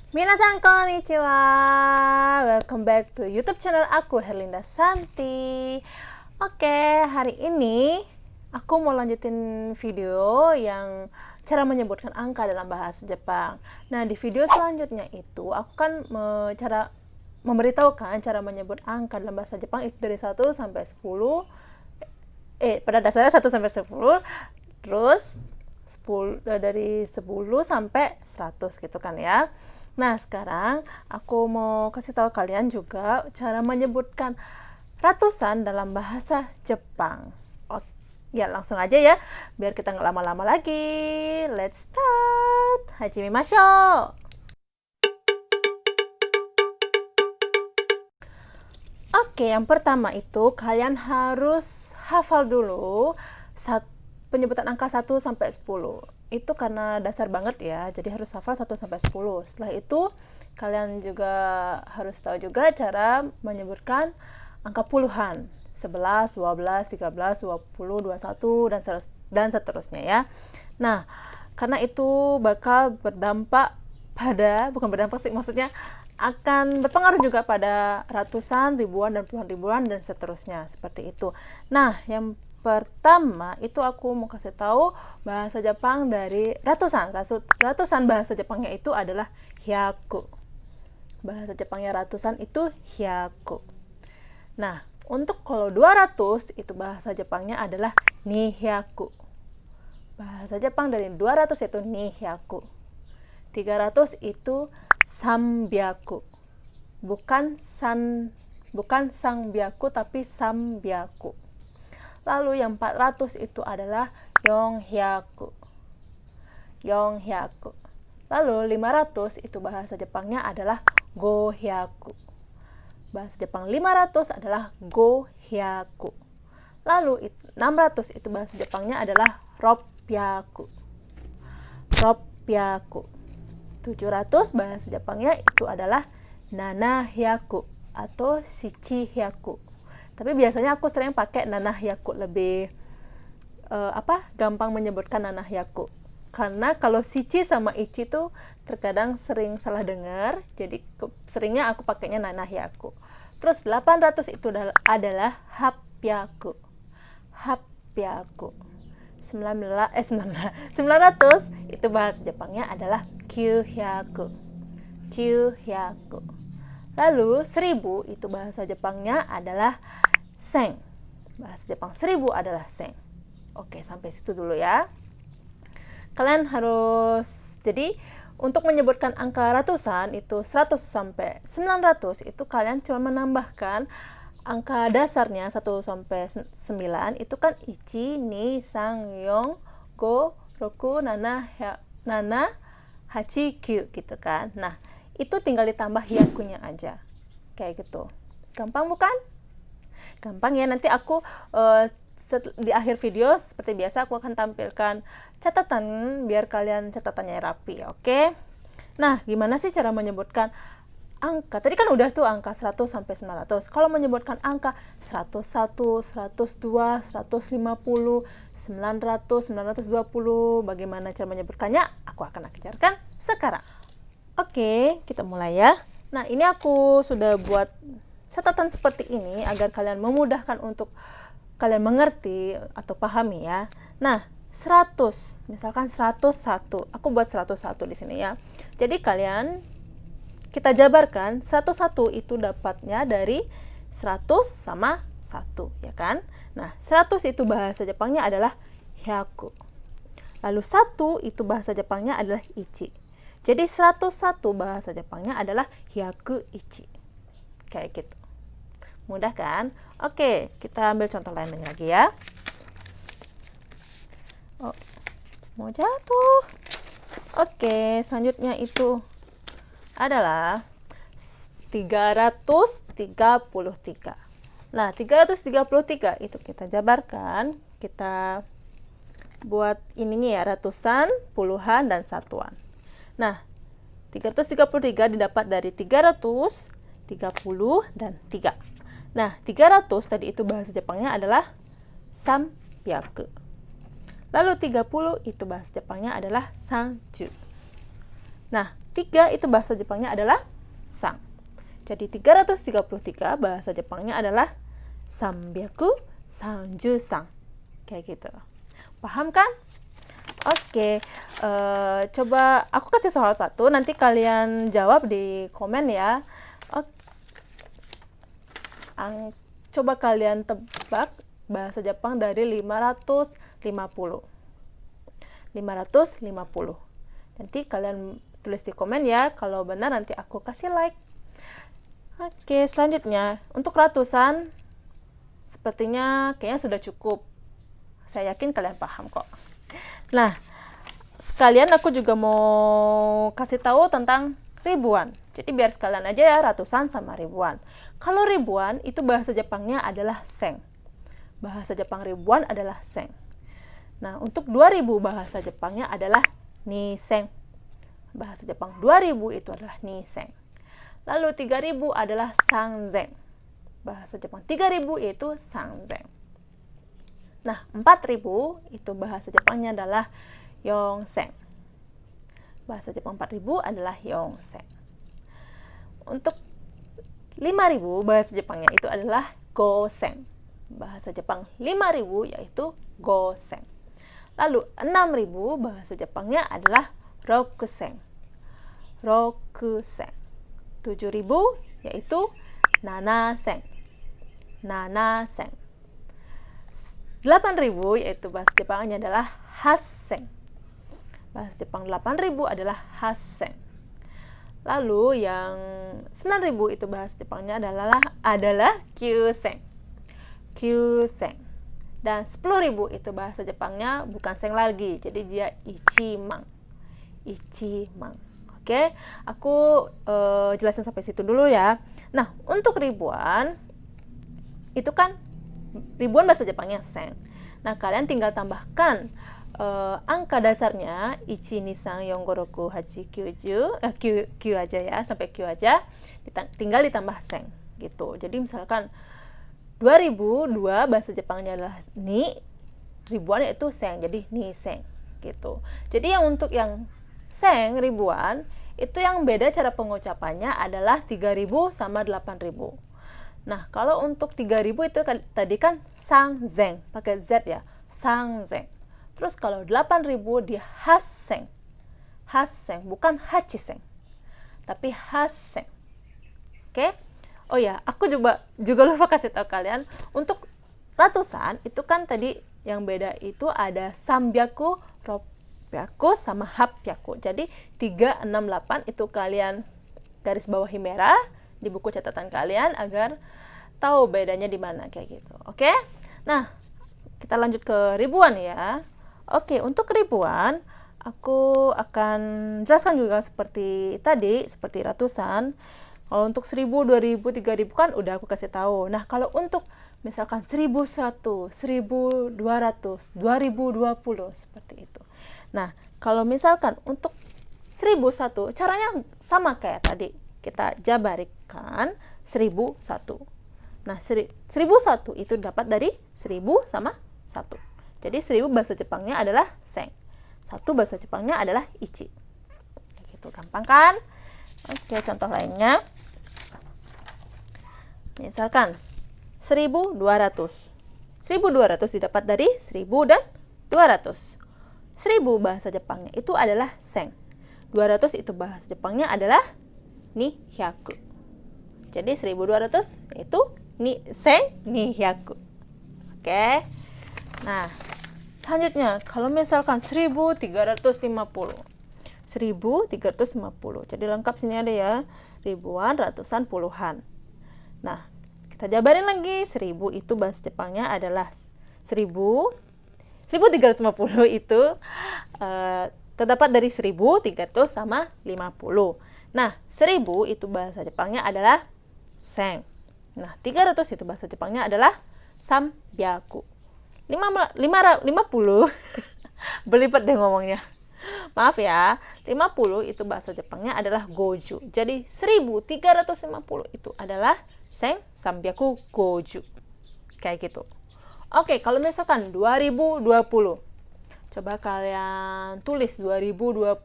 Minasan konnichiwa. Welcome back to YouTube channel aku, Herlinda Santi. Oke, hari ini aku mau lanjutin video yang cara menyebutkan angka dalam bahasa Jepang. Nah, di video selanjutnya itu aku kan memberitahukan cara menyebut angka dalam bahasa Jepang itu dari 1 sampai 10. Pada dasarnya 1 sampai 10, terus 10 dari 10 sampai 100 gitu kan ya. Nah, sekarang aku mau kasih tahu kalian juga cara menyebutkan ratusan dalam bahasa Jepang. Oh, ya langsung aja ya, biar kita nggak lama-lama lagi. Let's start. Hajimimashou. Oke, yang pertama itu kalian harus hafal dulu penyebutan angka 1 sampai 10. Itu karena dasar banget ya, jadi harus hafal 1 sampai 10. Setelah itu kalian juga harus tahu juga cara menyebutkan angka puluhan, 11, 12, 13, 20, 21 dan seterusnya ya. Nah, karena itu bakal berdampak pada, bukan berdampak sih, maksudnya akan berpengaruh juga pada ratusan, ribuan, dan puluhan ribuan, dan seterusnya, seperti itu. Nah, yang pertama itu aku mau kasih tahu bahasa Jepang dari ratusan bahasa Jepangnya itu adalah hyaku. Bahasa Jepangnya ratusan itu hyaku. Nah, untuk kalau 200 itu bahasa Jepangnya adalah nihyaku. Bahasa Jepang dari 200 itu nihyaku. 300 itu sambyaku. Bukan sangbyaku tapi sambyaku. Lalu yang 400 itu adalah yonhyaku. Lalu 500 itu bahasa Jepangnya adalah gohyaku. Bahasa Jepang 500 adalah gohyaku. Lalu 600 itu bahasa Jepangnya adalah ropyaku. 700 bahasa Jepangnya itu adalah nanahyaku atau shichihyaku. Tapi biasanya aku sering pakai nanahyaku, lebih gampang menyebutkan nanahyaku. Karena kalau shichi sama ichi tuh terkadang sering salah dengar, jadi seringnya aku pakainya nanahyaku. Terus 800 itu adalah hapyaku. 900 itu bahasa Jepangnya adalah kyuhyaku. Lalu 1000 itu bahasa Jepangnya adalah sen. Bahasa Jepang 1000 adalah sen. Oke, sampai situ dulu ya. Kalian harus, jadi untuk menyebutkan angka ratusan itu 100 sampai 900 itu kalian cuma menambahkan angka dasarnya 1 sampai 9 itu kan ichi, ni, sang, yong, go, roku, nana, hachi, kyu gitu kan. Nah, itu tinggal ditambah hyakunya aja. Kayak gitu. Gampang bukan? Gampang ya. Nanti aku di akhir video seperti biasa aku akan tampilkan catatan biar kalian catatannya rapi, oke? Nah, gimana sih cara menyebutkan angka? Tadi kan udah tuh angka 100 sampai 900. Kalau menyebutkan angka 101, 102, 150, 900, 920, bagaimana cara menyebutkannya? Aku akan ajarkan sekarang. Oke, kita mulai ya. Nah, ini aku sudah buat catatan seperti ini agar kalian memudahkan untuk kalian mengerti atau pahami ya. Nah, 100, misalkan 101. Aku buat 101 di sini ya. Jadi kita jabarkan 101 itu dapatnya dari 100 sama 1, ya kan? Nah, 100 itu bahasa Jepangnya adalah hyaku. Lalu 1 itu bahasa Jepangnya adalah ichi. Jadi 101 bahasa Jepangnya adalah hyaku ichi. Kayak gitu. Mudah kan? Oke, kita ambil contoh lain lagi ya. Oh, mau jatuh. Oke, selanjutnya itu adalah 333. Nah, 333 itu kita jabarkan, kita buat ininya ya, ratusan, puluhan, dan satuan. Nah, 333 didapat dari 300, 30, dan 3. Nah, 300 tadi itu bahasa Jepangnya adalah sambyaku. Lalu 30 itu bahasa Jepangnya adalah sanju. Nah, 3 itu bahasa Jepangnya adalah sang. Jadi 333 bahasa Jepangnya adalah sambyaku sanju sang. Kayak gitu. Paham kan? Oke, coba aku kasih soal satu, nanti kalian jawab di komen ya. Coba kalian tebak bahasa Jepang dari 550. Nanti kalian tulis di komen ya, kalau benar nanti aku kasih like. Oke, selanjutnya untuk ratusan sepertinya kayaknya sudah cukup. Saya yakin kalian paham kok. Nah, sekalian aku juga mau kasih tahu tentang ribuan. Jadi biar sekalian aja ya, ratusan sama ribuan. Kalau ribuan itu bahasa Jepangnya adalah seng. Bahasa Jepang ribuan adalah seng. Nah, untuk 2000 bahasa Jepangnya adalah niseng. Bahasa Jepang 2000 itu adalah niseng. Lalu 3000 adalah sanzen. Bahasa Jepang 3000 itu sanzen. Nah, 4000 itu bahasa Jepangnya adalah yongsen. Bahasa Jepang 4000 adalah yongsen. Untuk 5000 bahasa Jepangnya itu adalah gosen. Bahasa Jepang 5000 yaitu gosen. Lalu 6000 bahasa Jepangnya adalah rokusen. Rokusen. 7000 yaitu nanasen. Nanasen. 8000 yaitu bahasa Jepangnya adalah hassen. Bahasa Jepang 8000 adalah hassen. Lalu yang 9000 itu bahasa Jepangnya adalah kyusen. Kyusen. Dan 10.000 itu bahasa Jepangnya bukan seng lagi, jadi dia ichimang. Ichimang. Oke, aku jelasin sampai situ dulu ya. Nah, untuk ribuan itu kan ribuan bahasa Jepangnya sen. Nah, kalian tinggal tambahkan angka dasarnya 1, 2, 3, 4, 5, 6, 7, Q aja ya, sampai Q aja, tinggal ditambah sen gitu. Jadi misalkan 2002 bahasa Jepangnya adalah ni, ribuan itu sen, jadi ni sen gitu. Jadi yang untuk yang sen ribuan itu yang beda cara pengucapannya adalah 3000 sama 8000. Nah, kalau untuk 3000 itu tadi kan sangzen, pakai Z ya, sangzen. Terus kalau 8000 dia hassen. Hassen, bukan hachisen, tapi hassen. Oke? Oh ya, aku juga lupa kasih tahu kalian, untuk ratusan itu kan tadi yang beda itu ada sambyaku, ropyaku, sama hapyaku. Jadi 368 itu kalian garis bawahi merah di buku catatan kalian agar tahu bedanya di mana kayak gitu. Oke? Nah, kita lanjut ke ribuan ya. Oke, untuk ribuan aku akan jelaskan juga seperti tadi, seperti ratusan. Kalau untuk 1000, 2000, 3000 kan udah aku kasih tahu. Nah, kalau untuk misalkan 1100, 1200, 2020 seperti itu. Nah, kalau misalkan untuk 1001 caranya sama kayak tadi. Kita jabarikan 1001. Nah, 1001 itu dapat dari 1000 sama 1. Jadi 1000 bahasa Jepangnya adalah sen. 1 bahasa Jepangnya adalah ichi. Gitu, gampang kan? Oke, contoh lainnya. Misalkan 1200. 1200 didapat dari 1000 dan 200. 1000 bahasa Jepangnya itu adalah sen. 200 itu bahasa Jepangnya adalah ni hyaku. Jadi 1200 itu ni sen ni hyaku. Oke. Nah, selanjutnya kalau misalkan 1350. 1350. Jadi lengkap sini ada ya, ribuan, ratusan, puluhan. Nah, kita jabarin lagi. 1000 itu bahasa Jepangnya adalah 1350 itu terdapat dari 1300 sama 50. Nah, 1000 itu bahasa Jepangnya adalah sen. Nah, 300 itu bahasa Jepangnya adalah sambyaku. 50 belibet deh ngomongnya. Maaf ya, 50 itu bahasa Jepangnya adalah goju. Jadi 1350 itu adalah sen sambyaku goju. Kayak gitu. Oke, kalau misalkan 2020. Coba kalian tulis 2020.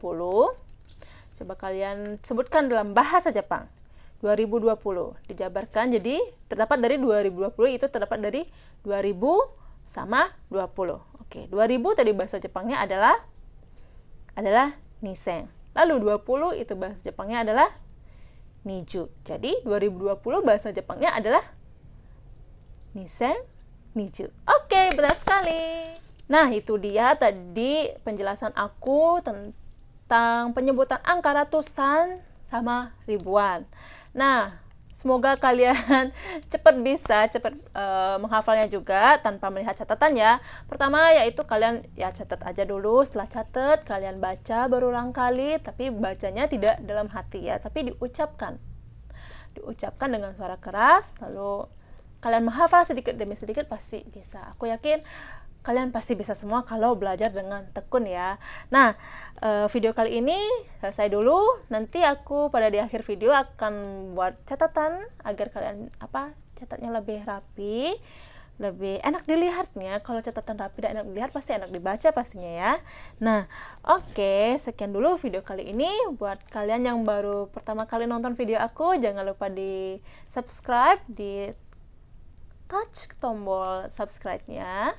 Coba kalian sebutkan dalam bahasa Jepang. 2020 dijabarkan jadi terdapat dari 2020 itu terdapat dari 2000 sama 20. Oke, 2000 tadi bahasa Jepangnya adalah nisen. Lalu 20 itu bahasa Jepangnya adalah niju. Jadi 2020 bahasa Jepangnya adalah nisen niju. Oke, benar sekali. Nah, itu dia tadi penjelasan aku tentang penyebutan angka ratusan sama ribuan. Nah, semoga kalian cepat menghafalnya juga tanpa melihat catatan ya. Pertama yaitu kalian ya catat aja dulu, setelah catat kalian baca berulang kali, tapi bacanya tidak dalam hati ya, tapi diucapkan dengan suara keras, lalu kalian menghafal sedikit demi sedikit pasti bisa. Aku yakin kalian pasti bisa semua kalau belajar dengan tekun ya. Nah, video kali ini selesai dulu. Nanti aku di akhir video akan buat catatan agar kalian catatnya lebih rapi, lebih enak dilihatnya. Kalau catatan rapi dan enak dilihat pasti enak dibaca pastinya ya. Nah, oke, sekian dulu video kali ini. Buat kalian yang baru pertama kali nonton video aku, jangan lupa di subscribe, di touch tombol subscribe-nya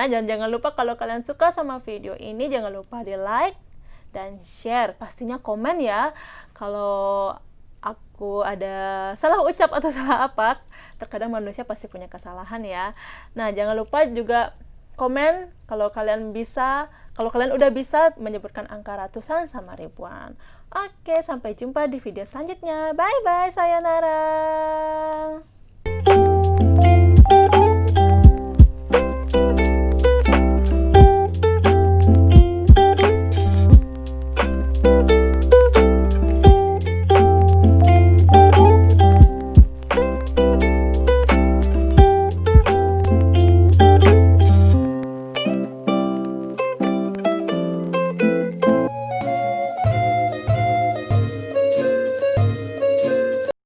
dan jangan lupa kalau kalian suka sama video ini jangan lupa di like dan share, pastinya komen ya kalau aku ada salah ucap atau salah apa, terkadang manusia pasti punya kesalahan ya. Nah, jangan lupa juga komen kalau kalian udah bisa menyebutkan angka ratusan sama ribuan. Oke, sampai jumpa di video selanjutnya. Bye bye, sayonara.